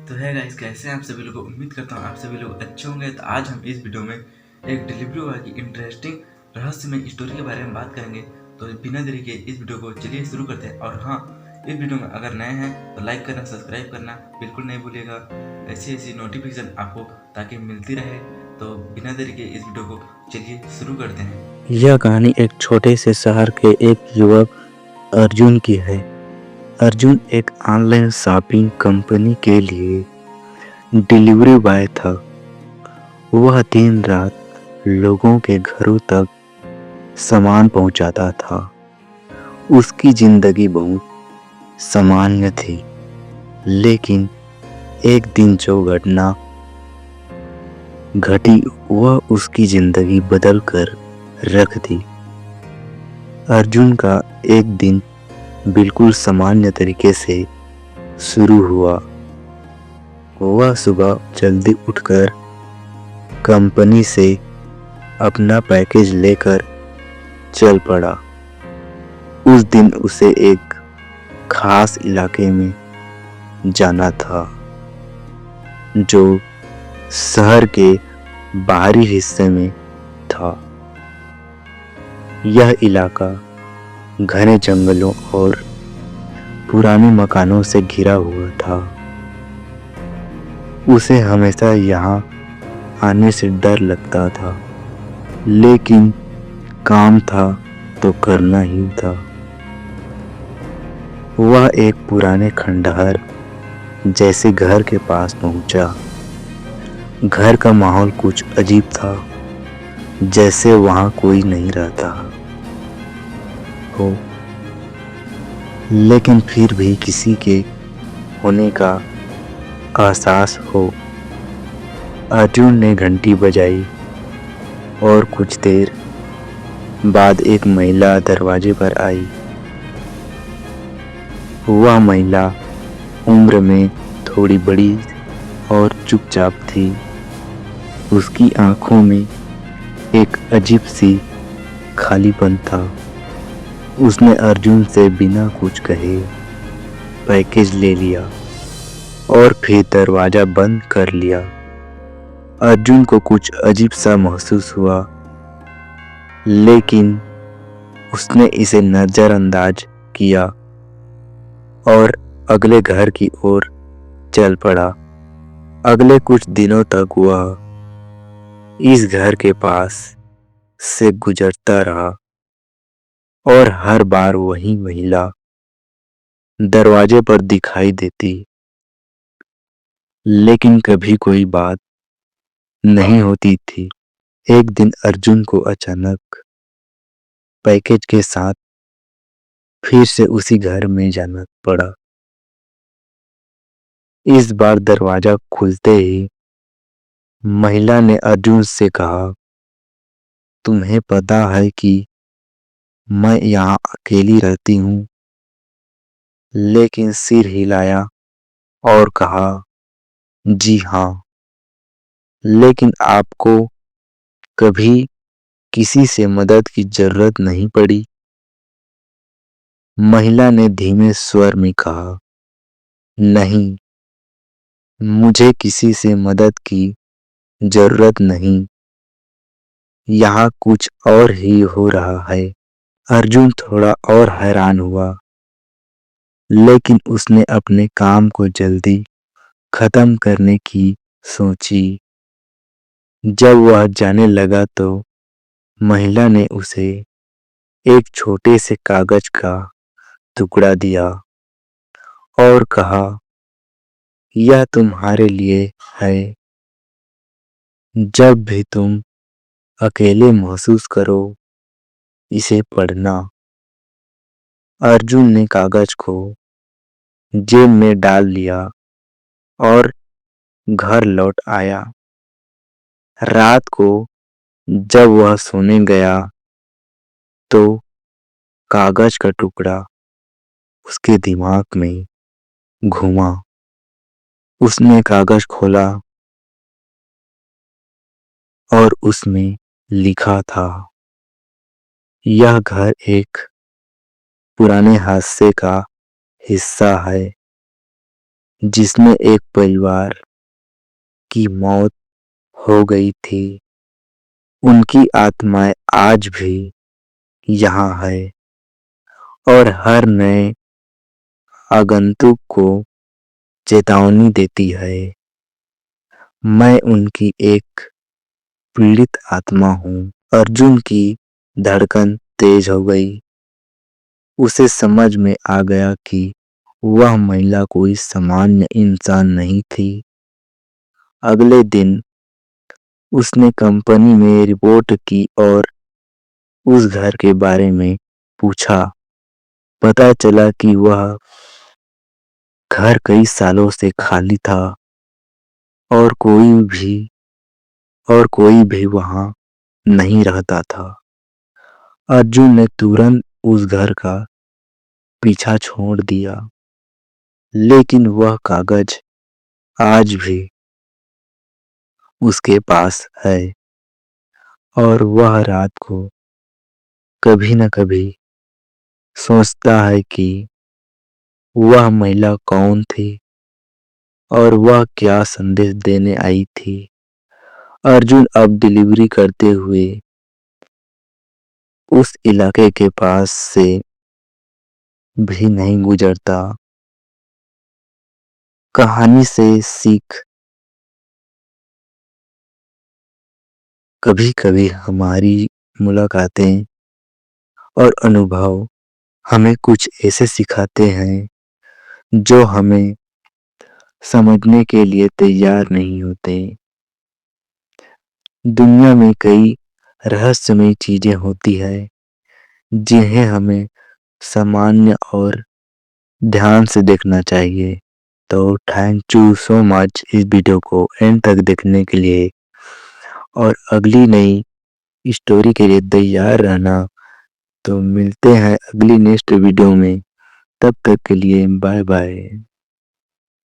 तो है गाइस, कैसे हैं आप सभी लोग। उम्मीद करता हूँ आप सभी लोग अच्छे होंगे। तो आज हम इस वीडियो में एक डिलीवरी बॉय की इंटरेस्टिंग रहस्यमय स्टोरी के बारे में बात करेंगे। तो बिना देरी के इस वीडियो को चलिए शुरू करते हैं। और हाँ, इस वीडियो में अगर नए हैं तो लाइक करना, सब्सक्राइब करना बिल्कुल नहीं भूलिएगा। ऐसी ऐसी नोटिफिकेशन आपको ताकि मिलती रहे। तो बिना देरी के इस वीडियो को चलिए शुरू करते हैं। यह कहानी एक छोटे से शहर के एक युवक अर्जुन की है। अर्जुन एक ऑनलाइन शॉपिंग कंपनी के लिए डिलीवरी बॉय था। वह दिन रात लोगों के घरों तक सामान पहुंचाता था। उसकी जिंदगी बहुत सामान्य थी, लेकिन एक दिन जो घटना घटी वह उसकी जिंदगी बदल कर रख दी। अर्जुन का एक दिन बिल्कुल सामान्य तरीके से शुरू हुआ। वह सुबह जल्दी उठकर कंपनी से अपना पैकेज लेकर चल पड़ा। उस दिन उसे एक खास इलाके में जाना था, जो शहर के बाहरी हिस्से में था। यह इलाका घने जंगलों और पुराने मकानों से घिरा हुआ था। उसे हमेशा यहाँ आने से डर लगता था, लेकिन काम था तो करना ही था। वह एक पुराने खंडहर जैसे घर के पास पहुंचा। घर का माहौल कुछ अजीब था, जैसे वहां कोई नहीं रहता हो, लेकिन फिर भी किसी के होने का एहसास हो। अर्जुन ने घंटी बजाई और कुछ देर बाद एक महिला दरवाजे पर आई। वह महिला उम्र में थोड़ी बड़ी और चुपचाप थी। उसकी आंखों में एक अजीब सी खालीपन था। उसने अर्जुन से बिना कुछ कहे पैकेज ले लिया और फिर दरवाजा बंद कर लिया। अर्जुन को कुछ अजीब सा महसूस हुआ, लेकिन उसने इसे नजरअंदाज किया और अगले घर की ओर चल पड़ा। अगले कुछ दिनों तक वह इस घर के पास से गुजरता रहा और हर बार वही महिला दरवाजे पर दिखाई देती, लेकिन कभी कोई बात नहीं होती थी। एक दिन अर्जुन को अचानक पैकेज के साथ फिर से उसी घर में जाना पड़ा। इस बार दरवाजा खुलते ही महिला ने अर्जुन से कहा, तुम्हें पता है कि मैं यहाँ अकेली रहती हूँ? लेकिन सिर हिलाया और कहा, जी हाँ, लेकिन आपको कभी किसी से मदद की जरूरत नहीं पड़ी? महिला ने धीमे स्वर में कहा, नहीं, मुझे किसी से मदद की जरूरत नहीं। यहाँ कुछ और ही हो रहा है। अर्जुन थोड़ा और हैरान हुआ, लेकिन उसने अपने काम को जल्दी खत्म करने की सोची। जब वह जाने लगा तो महिला ने उसे एक छोटे से कागज का टुकड़ा दिया और कहा, यह तुम्हारे लिए है। जब भी तुम अकेले महसूस करो, इसे पढ़ना। अर्जुन ने कागज को जेब में डाल लिया और घर लौट आया। रात को जब वह सोने गया तो कागज का टुकड़ा उसके दिमाग में घूमा। उसने कागज खोला और उसमें लिखा था, यह घर एक पुराने हादसे का हिस्सा है। जिसमें एक परिवार की मौत हो गई थी, उनकी आत्माएं आज भी यहाँ है और हर नए आगंतुक को चेतावनी देती है। मैं उनकी एक पीड़ित आत्मा हूँ। अर्जुन की धड़कन तेज हो गई। उसे समझ में आ गया कि वह महिला कोई सामान्य इंसान नहीं थी। अगले दिन उसने कंपनी में रिपोर्ट की और उस घर के बारे में पूछा। पता चला कि वह घर कई सालों से खाली था और कोई भी वहां नहीं रहता था। अर्जुन ने तुरंत उस घर का पीछा छोड़ दिया, लेकिन वह कागज आज भी उसके पास है और वह रात को कभी न कभी सोचता है कि वह महिला कौन थी और वह क्या संदेश देने आई थी। अर्जुन अब डिलीवरी करते हुए उस इलाके के पास से भी नहीं गुजरता। कहानी से सीख, कभी कभी हमारी मुलाकातें और अनुभव हमें कुछ ऐसे सिखाते हैं जो हमें समझने के लिए तैयार नहीं होते। दुनिया में कई रहस्यमय चीजें होती है जिन्हें हमें सामान्य और ध्यान से देखना चाहिए। तो थैंक यू सो मच इस वीडियो को एंड तक देखने के लिए और अगली नई स्टोरी के लिए तैयार रहना। तो मिलते हैं अगली नेक्स्ट वीडियो में। तब तक के लिए बाय बाय।